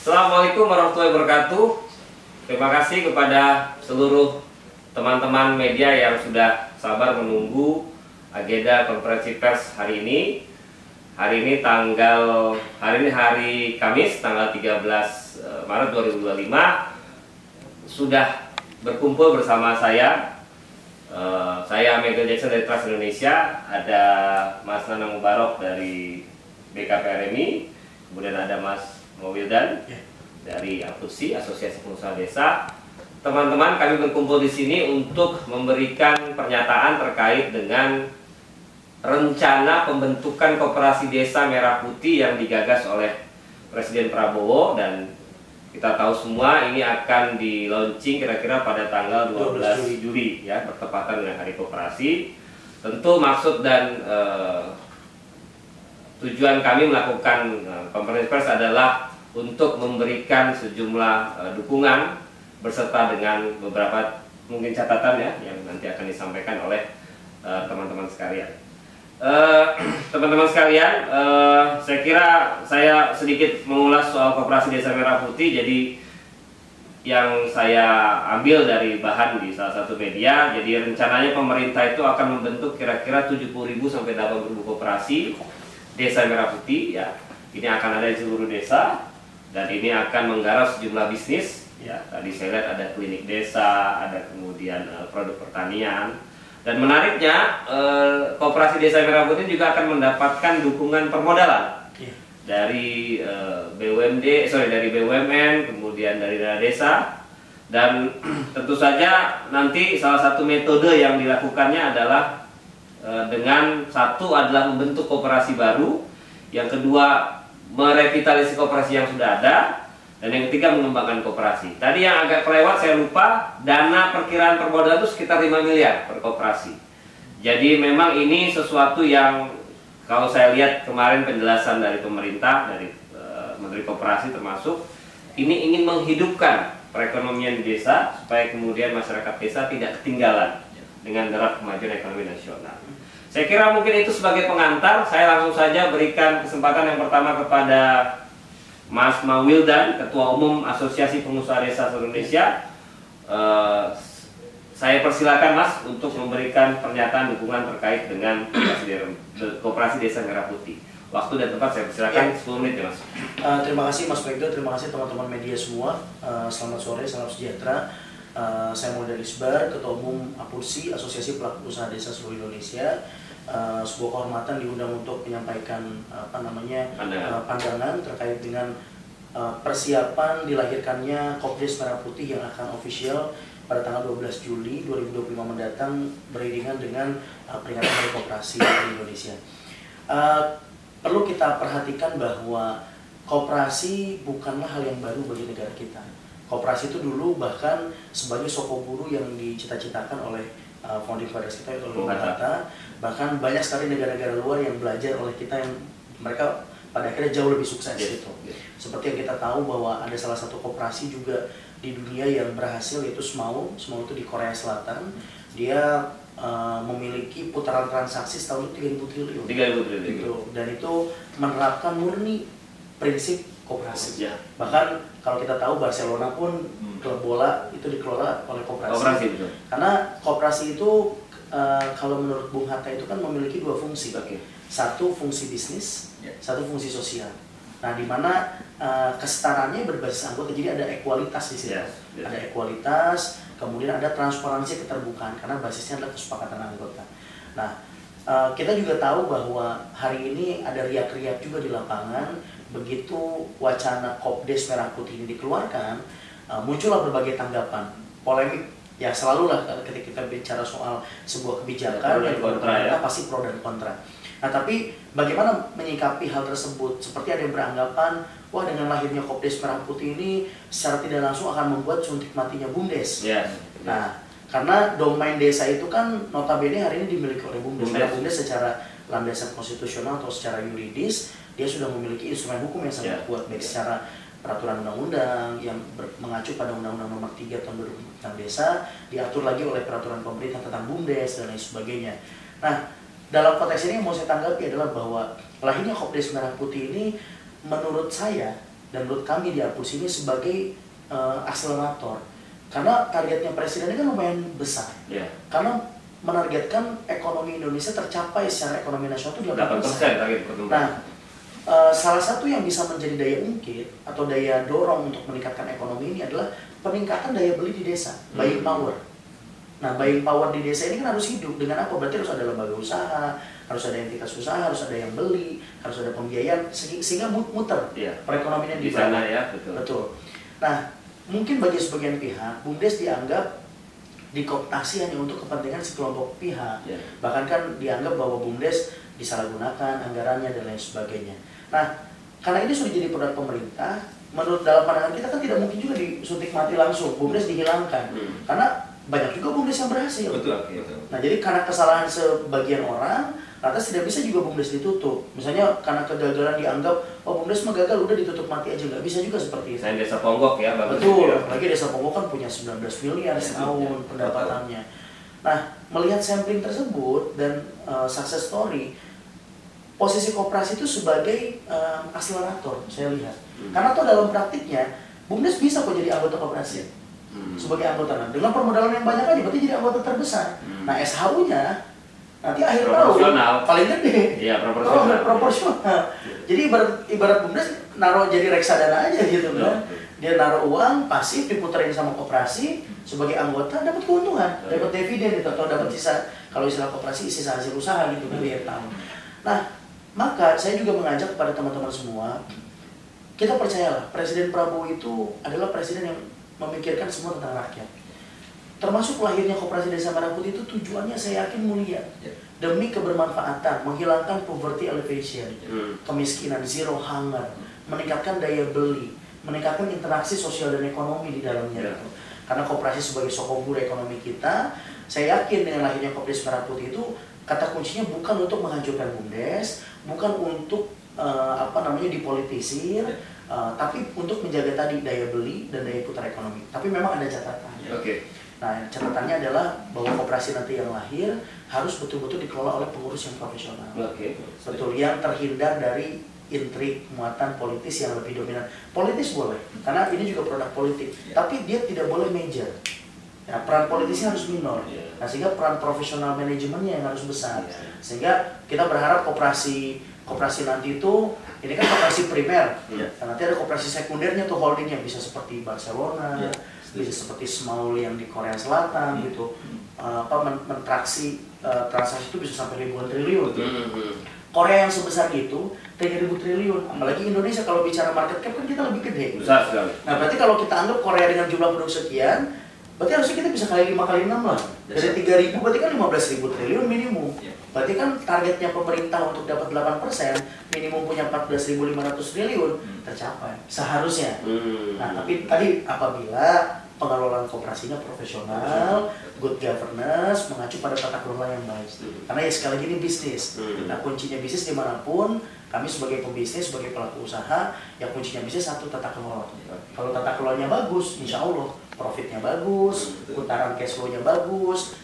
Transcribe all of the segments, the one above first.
Assalamualaikum warahmatullahi wabarakatuh. Terima kasih kepada seluruh teman-teman media yang sudah sabar menunggu agenda konferensi pers hari ini. Hari ini hari Kamis tanggal 13 Maret 2025 sudah berkumpul bersama saya Michael Jackson dari Trust Indonesia, ada Mas Nanang Mubarok dari BKPRMI, kemudian ada Mas Wildan dari APUSI, Asosiasi Pengusaha Desa. Teman-teman, kami berkumpul di sini untuk memberikan pernyataan terkait dengan rencana pembentukan Koperasi Desa Merah Putih yang digagas oleh Presiden Prabowo, dan kita tahu semua ini akan di launching kira-kira pada tanggal 12 Juli ya, bertepatan dengan Hari Koperasi. Tentu maksud dan tujuan kami melakukan konferensi pers adalah untuk memberikan sejumlah dukungan berserta dengan beberapa mungkin catatan ya yang nanti akan disampaikan oleh teman-teman sekalian. Teman-teman sekalian, saya kira saya sedikit mengulas soal Koperasi Desa Merah Putih. Jadi yang saya ambil dari bahan di salah satu media, jadi rencananya pemerintah itu akan membentuk kira-kira 70.000 sampai 80.000 koperasi Desa Merah Putih ya. Ini akan ada di seluruh desa dan ini akan menggarap sejumlah bisnis ya. Tadi saya lihat ada klinik desa, ada kemudian produk pertanian. Dan menariknya Koperasi Desa Merah Putih juga akan mendapatkan dukungan permodalan dari dari BUMN, kemudian dari dana desa. Dan tentu saja nanti salah satu metode yang dilakukannya adalah dengan satu adalah membentuk koperasi baru, yang kedua merevitalisasi koperasi yang sudah ada, dan yang ketiga mengembangkan koperasi. Tadi yang agak kelewat saya lupa, dana perkiraan permodalan itu sekitar 5 miliar per koperasi. Jadi memang ini sesuatu yang kalau saya lihat kemarin penjelasan dari pemerintah, dari Menteri Koperasi termasuk, ini ingin menghidupkan perekonomian di desa supaya kemudian masyarakat desa tidak ketinggalan dengan derap kemajuan ekonomi nasional. Saya kira mungkin itu sebagai pengantar. Saya langsung saja berikan kesempatan yang pertama kepada Mas Wildan, Ketua Umum Asosiasi Pengusaha Desa Indonesia. Saya persilakan Mas untuk memberikan pernyataan dukungan terkait dengan Koperasi Desa Merah Putih. Waktu dan tempat saya persilakan 10 menit ya Mas. Terima kasih Mas Pegdo, terima kasih teman-teman media semua. Selamat sore, salam sejahtera. Saya Mulda Lisbar, Ketua Umum APUSI, Asosiasi Pelaku Usaha Desa Seluruh Indonesia. Sebuah kehormatan diundang untuk menyampaikan pandangan terkait dengan persiapan dilahirkannya Kopdes Merah Putih yang akan official pada tanggal 12 Juli 2025 mendatang, beriringan dengan peringatan Hari Koperasi di Indonesia. Perlu kita perhatikan bahwa koperasi bukanlah hal yang baru bagi negara kita. Koperasi itu dulu bahkan sebagai soko guru yang dicita-citakan oleh founding fathers kita itu Bung Hatta. Bahkan banyak sekali negara-negara luar yang belajar oleh kita, yang mereka pada akhirnya jauh lebih sukses gitu. Seperti yang kita tahu bahwa ada salah satu koperasi juga di dunia yang berhasil, yaitu Smau itu di Korea Selatan. Dia memiliki putaran transaksi setahun itu 3.000 triliun. 3.000 triliun gitu. Dan itu menerapkan murni prinsip koperasi. Bahkan kalau kita tahu Barcelona pun klub bola itu dikelola oleh koperasi. Karena koperasi itu kalau menurut Bung Hatta itu kan memiliki dua fungsi. Satu fungsi bisnis, satu fungsi sosial. Nah, di mana kesetaraannya berbasis anggota, jadi ada ekualitas di sini. Ada ekualitas, kemudian ada transparansi, keterbukaan, karena basisnya adalah kesepakatan anggota. Nah, kita juga tahu bahwa hari ini ada riak-riak juga di lapangan. Begitu wacana Kopdes Merah Putih ini dikeluarkan, muncullah berbagai tanggapan, polemik. Ya selalu lah ketika kita bicara soal sebuah kebijakan yang kita pasti pro dan kontra. Nah, tapi bagaimana menyikapi hal tersebut? Seperti ada yang beranggapan, wah dengan lahirnya Kopdes Merah Putih ini secara tidak langsung akan membuat suntik matinya BUMDes. Nah, karena domain desa itu kan notabene hari ini dimiliki oleh BUMDes. BUMDes secara landasan konstitusional atau secara yuridis dia sudah memiliki instrumen hukum yang sangat kuat, baik secara peraturan undang-undang yang mengacu pada Undang-Undang Nomor 3 Tahun 2000 tentang Desa, diatur lagi oleh peraturan pemerintah tentang BUMDes dan lain sebagainya. Nah, dalam konteks ini yang mau saya tanggapi adalah bahwa lahirnya Kopdes Merah Putih ini menurut saya dan menurut kami di Apulsi ini sebagai akselerator. Karena targetnya presiden ini kan lumayan besar. Karena menargetkan ekonomi Indonesia tercapai secara ekonomi nasional itu 8%. target pertumbuhan. Nah, salah satu yang bisa menjadi daya ungkit atau daya dorong untuk meningkatkan ekonomi ini adalah peningkatan daya beli di desa, buying power. Nah, buying power di desa ini kan harus hidup dengan apa? Berarti harus ada lembaga usaha, harus ada entitas usaha, harus ada yang beli, harus ada pembiayaan, sehingga muter perekonomian di sana ya, betul. Nah, mungkin bagi sebagian pihak, BUMDes dianggap dikooptasi hanya untuk kepentingan sekelompok pihak. Bahkan kan dianggap bahwa BUMDes disalahgunakan anggarannya dan lain sebagainya. Nah, karena ini sudah jadi produk pemerintah, menurut dalam pandangan kita kan tidak mungkin juga disuntik mati langsung, BUMDes dihilangkan. Karena banyak juga BUMDes yang berhasil. Betul. Nah, jadi karena kesalahan sebagian orang, lantas tidak bisa juga BUMDes ditutup. Misalnya karena kegagalan dianggap, oh BUMDes mah gagal, udah ditutup mati aja. Nggak bisa juga seperti itu. Saya Desa Ponggok ya, bagus. Betul, apalagi Desa Ponggok kan punya 19 miliar setahun pendapatannya. Nah, melihat sampling tersebut dan success story, posisi koperasi itu sebagai akselerator, saya lihat. Karena toh dalam praktiknya, BUMDes bisa kok jadi anggota koperasi. Sebagai anggota, dengan permodalan yang banyak aja, berarti jadi anggota terbesar. Nah, SHU-nya nanti akhir tahun paling gede. Iya, proporsional. Jadi ibarat BUMDes naruh jadi reksadana aja gitu kan. Dia naruh uang pasif diputerin sama koperasi sebagai anggota, dapat keuntungan, dapat dividen gitu, atau dapat sisa, kalau istilah koperasi sisa hasil usaha gitu kan di akhir tahun. Nah, maka saya juga mengajak kepada teman-teman semua, kita percayalah Presiden Prabowo itu adalah presiden yang memikirkan semua tentang rakyat. Termasuk lahirnya Koperasi Desa Merah Putih itu tujuannya saya yakin mulia. Demi kebermanfaatan, menghilangkan poverty elevation, kemiskinan, zero hunger, meningkatkan daya beli, meningkatkan interaksi sosial dan ekonomi di dalamnya. Karena koperasi sebagai sokoguru ekonomi kita, saya yakin dengan lahirnya Koperasi Merah Putih itu kata kuncinya bukan untuk menghancurkan BUMDes, bukan untuk dipolitisir, tapi untuk menjaga tadi daya beli dan daya putar ekonomi. Tapi memang ada catatan. Nah, catatannya adalah bahwa koperasi nanti yang lahir harus betul-betul dikelola oleh pengurus yang profesional. Betul, yang terhindar dari intrik muatan politis yang lebih dominan. Politis boleh, karena ini juga produk politik, tapi dia tidak boleh major. Ya, peran politisnya harus minor. Nah, sehingga peran profesional manajemennya yang harus besar. Sehingga kita berharap koperasi nanti itu, ini kan koperasi primer, nanti ada koperasi sekundernya tuh holdingnya, bisa seperti Barcelona, bisa seperti Small yang di Korea Selatan gitu, mentraksi transaksi itu bisa sampai ribuan triliun. Korea yang sebesar itu 3.000 triliun, apalagi Indonesia kalau bicara market cap kan kita lebih gede. Besar sekali. Nah, berarti kalau kita anggap Korea dengan jumlah penduduk sekian, berarti harusnya kita bisa kali 5 kali 6 lah. Dari 3.000 berarti kan 15.000 triliun minimum. Berarti kan targetnya pemerintah untuk dapat 8%, minimum punya 14.500 triliun tercapai seharusnya. Nah, tapi tadi apabila pengelolaan koperasinya profesional, good governance, mengacu pada tata kelola yang baik. Karena ya sekali lagi ini bisnis. Nah, kuncinya bisnis dimanapun, kami sebagai pembisnis, sebagai pelaku usaha, yang kuncinya bisnis satu, tata kelola. Kalau tata kelolanya bagus, insya Allah profitnya bagus, putaran cash flow-nya bagus,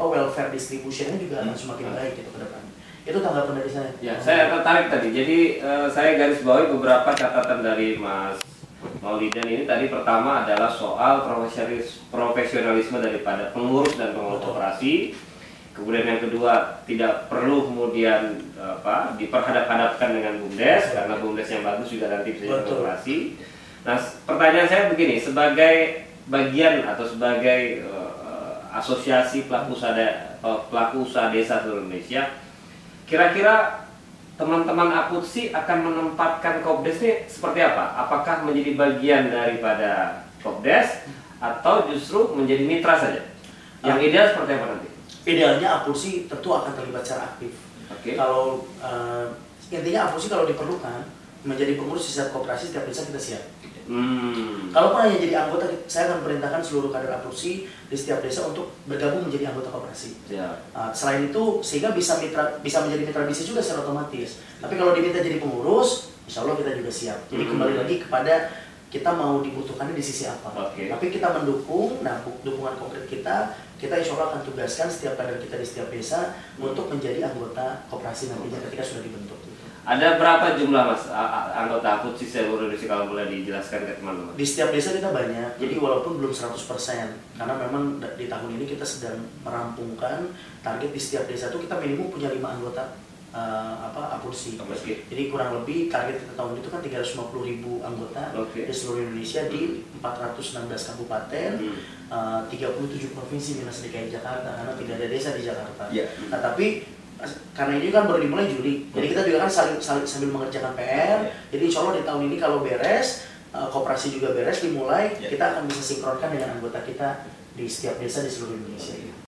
welfare distribution-nya juga akan semakin baik gitu ke depan. Itu tanggapan dari saya. Ya, saya tertarik tadi. Jadi saya garis bawahi beberapa catatan dari Mas Maulidan ini. Tadi pertama adalah soal profesionalisme daripada pengurus dan pengelola koperasi. Kemudian yang kedua, tidak perlu kemudian diperhadap-hadapkan dengan BUMDes, karena BUMDes yang bagus juga nanti bisa jadi koperasi. Nah, pertanyaan saya begini, sebagai bagian atau sebagai asosiasi pelaku usaha desa seluruh Indonesia, kira-kira teman-teman Apulsi akan menempatkan Kopdes ini seperti apa? Apakah menjadi bagian daripada Kopdes atau justru menjadi mitra saja? Yang ideal seperti apa nanti? Idealnya Apulsi tentu akan terlibat secara aktif. Kalau intinya Apulsi kalau diperlukan menjadi pengurus di setiap koperasi, setiap desa kita siap. Kalaupun hanya jadi anggota, saya akan perintahkan seluruh kader Apulsi di setiap desa untuk bergabung menjadi anggota koperasi. Selain itu, sehingga bisa menjadi mitra bisnis juga secara otomatis. Tapi kalau diminta jadi pengurus, insya Allah kita juga siap. Jadi kembali lagi kepada kita mau dibutuhkannya di sisi apa. Tapi kita mendukung, dukungan konkret kita insya Allah akan tugaskan setiap kader kita di setiap desa untuk menjadi anggota koperasi nantinya ketika sudah dibentuk. Ada berapa jumlah Mas anggota APUTSI seluruh Indonesia kalau boleh dijelaskan ke teman-teman? Di setiap desa kita banyak, jadi walaupun belum 100%, karena memang di tahun ini kita sedang merampungkan target di setiap desa itu kita minimum punya 5 anggota APUTSI. Jadi kurang lebih target kita tahun itu kan 350.000 anggota di seluruh Indonesia di 416 kabupaten, 37 provinsi minus DKI Jakarta, karena tidak ada desa di Jakarta. Nah tapi karena ini kan baru dimulai Juli, jadi kita juga kan sambil mengerjakan PR. Jadi insya Allah di tahun ini kalau beres, koperasi juga beres dimulai, kita akan bisa sinkronkan dengan anggota kita di setiap desa di seluruh Indonesia.